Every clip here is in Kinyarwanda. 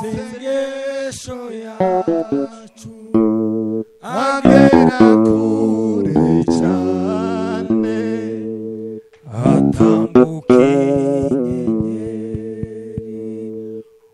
amasengesho yacu agera kure cyane atambuka inyenyeri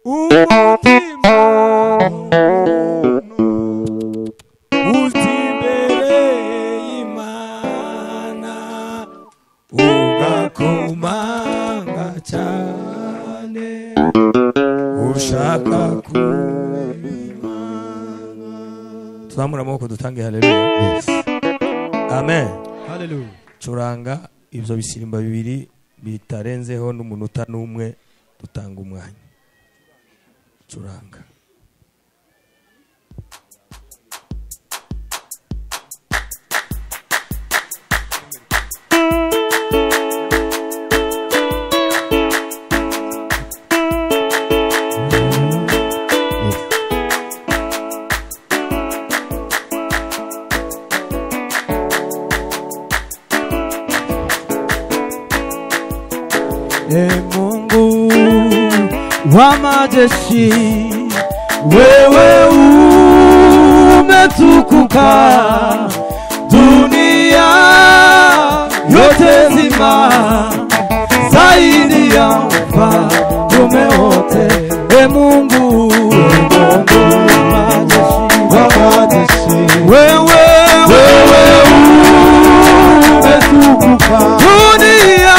umutima utibereye Imana ugakomanga cyane ushaka kubimana. Tuzamura amaboko dutange haleluya. Yes. Amen. Haleluya. Curanga ibyo bisirimba bibiri bitarenzeho n'umunota n'umwe dutanga umwanya. Curanga. Mungu wa majeshi, wewe umetukuka, dunia yote nzima zaidi ya ufalme wote. Mungu wa majeshi, wewe umetukuka, dunia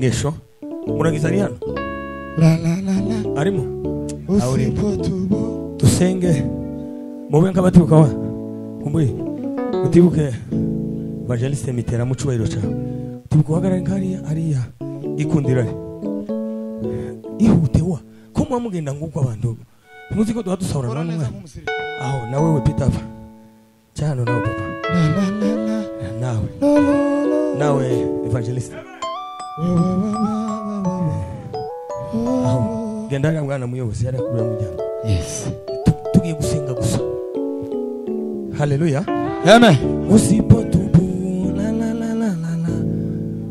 isengesho muragiza ari hano arimo dusenge mube nk'abatibuka wa kumbuye utibuke Evangeliste Mitera mu cyubahiro cyawe utibuka uhagarare nk'ariya ariya ikundira ihutewa ko mwamugenda ngubwo abantu muzi ko duhadusahurana n'umwana aho nawe we Peter cyano nawe papa nawe Evangeliste aho genda ari mwana muyobozi yari akubira mu muryango yes tugiye gusenga gusa haleluya amen usipotubu la la la la la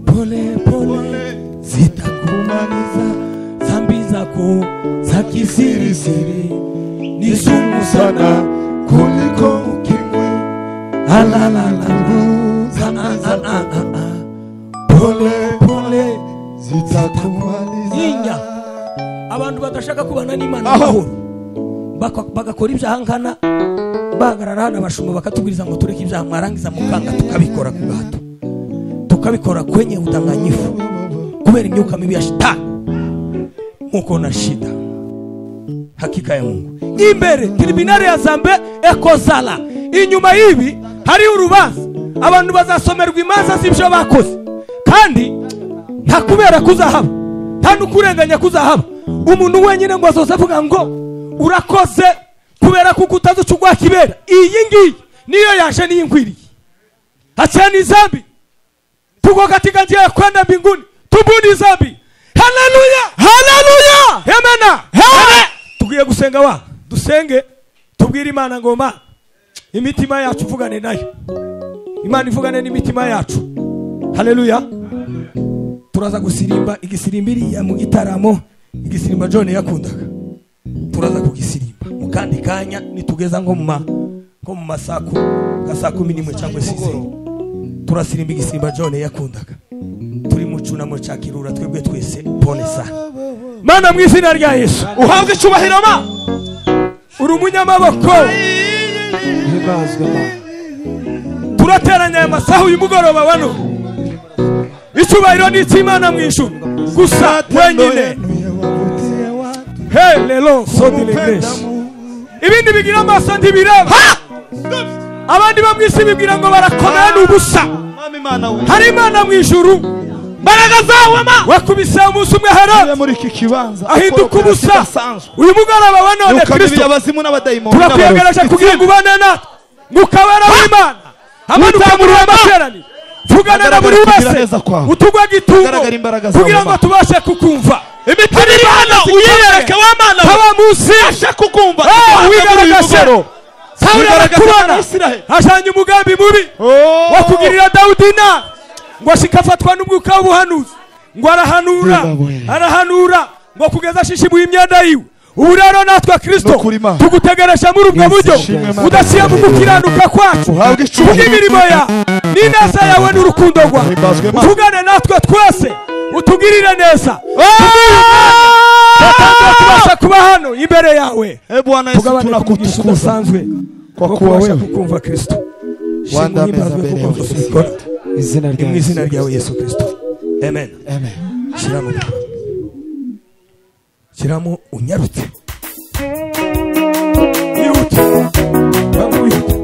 pole pole zitakumaliza zambi zako za kisirisiri ni sumu sana kuliko ukimwi ala la la pole pole zitakumaliza abantu badashaka kubana n'Imana amahoro bagakora ibyahankana bahagarara hano abashumba bakatubwiriza ngo tureke ibyaha mwarangiza mukanga tukabikora ku gahato tukabikora kwenye udanganyifu kubera imyuka mibi ya shetani muko na shida hakika ya Mungu imbere tribunal ya Zambe ekozala inyuma yibi hari urubanza abantu bazasomerwa imanza z'ibyo bakoze kandi nta kubera kuzahaba nta nukurenganya kuzahaba umuntu wenyine ngo azoza avuga ngo urakoze kubera kuko utazucugwa kibera iyi ngiyi niyo yaje niyingwiriye achani zambi tuko katika njia ya kwenda mbinguni tubuni zambi haleluya haleluya amena tugiye gusenga wa dusenge tubwire Imana ngoma imitima yacu vugane nayo Imana ivugane n'imitima yacu haleluya turaza gusirimba igisirimbi ya mu gitaramo igisirimba John yakundaga turaza kugisirimba mu kandi kanya nitugeza nko mu masaku gasaku minimwe cyangwa size turasirimba igisirimba John yakundaga turi mu cunamo cya kirura twebwe twese pone sana Mana mu izina rya Yesu uhabwe icubahiro ma uri umunyamaboko turateranya amasaha uyu mugoroba wano icubahiro ni Imana mu ijuru gusa wenyine lelo sodi legresh ibindi bigira amaso ntibireba abandi bamwisi bibwira ngo barakomera n'ubusa hari Imana mu ijuru baraga zawe ma wakubise umunsi umwe hara muri iki kibanza ahinduka ubusa uyu mugoroba wa none Kristo turakwiyegereje kugira ngo ubane natwe mukabara w'Imana amanuka muri amaterani vugana na buri wese utugwa gitungo kugira ngo tubashe kukumva imitima y'Imana uyereke w'Imana haba musi asha kukumva wigaragaje Sauli kubana hashanye umugambi mubi wakugirira Daudina ngo ashikafatwa n'umwuka w'ubuhanuzi ngo arahanura ngo kugeza shishibuye imyenda yiwe ubu rero natwe Kristo tugutegereje muri ubwo buryo udasiye mu gukiranuka kwacu imirimo ya n'ineza yawe n'urukundo rwa tugane natwe twese utugirire neza tubasha kuba hano imbere yawe Bwana Yesu tunakutukuza kwa kuwa wewe kukumva Kristo wandameza mbere yawe mu izina ryawe Yesu Kristo amen shiramo unyarutse yute bamwite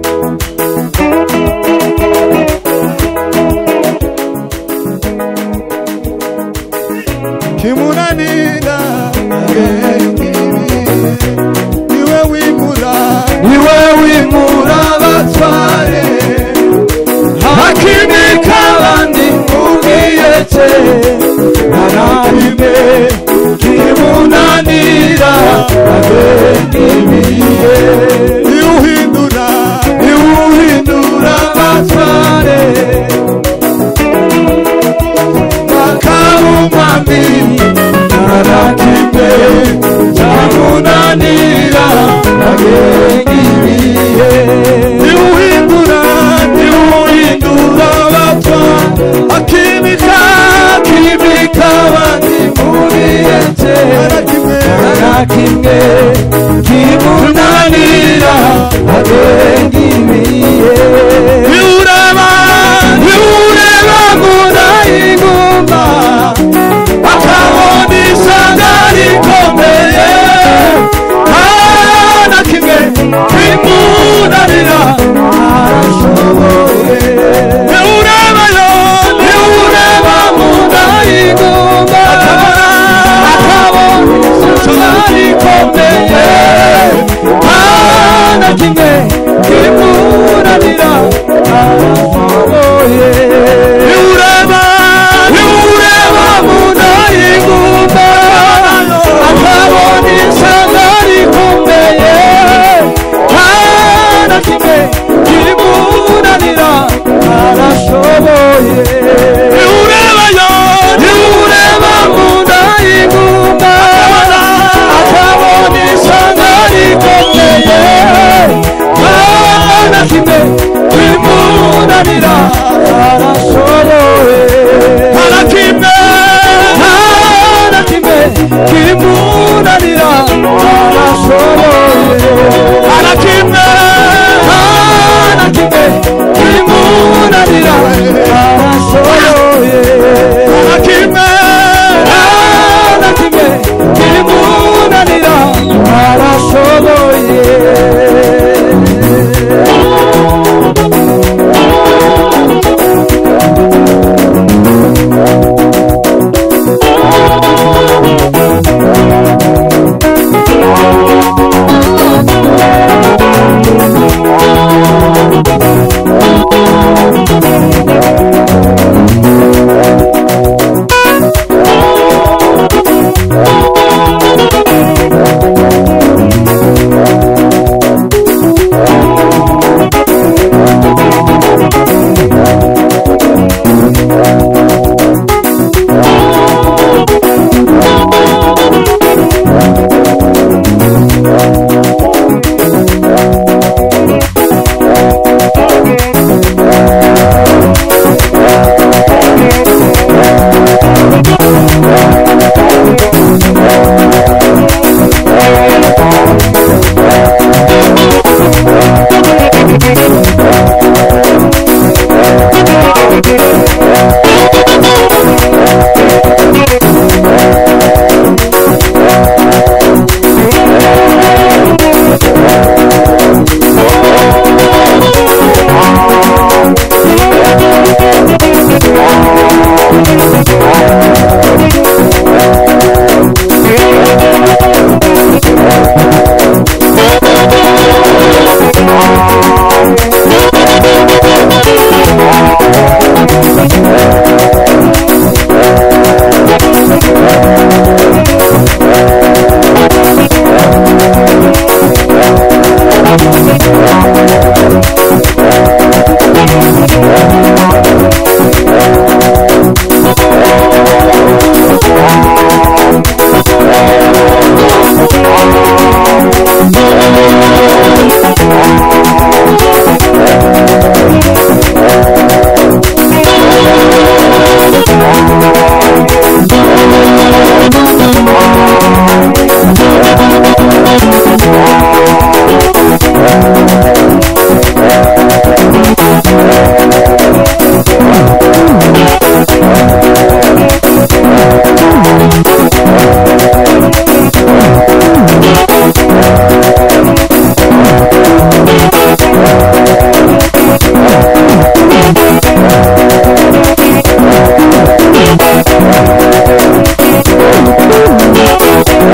kimunanira niwe wimura batware hakimika abandi mubwiyece narabime kimunanira abenimiye niuhindura batware makarumambi narakime kimunanira abenimiye niuhindura batware akimika abandi mubiyece kimwe kimunanira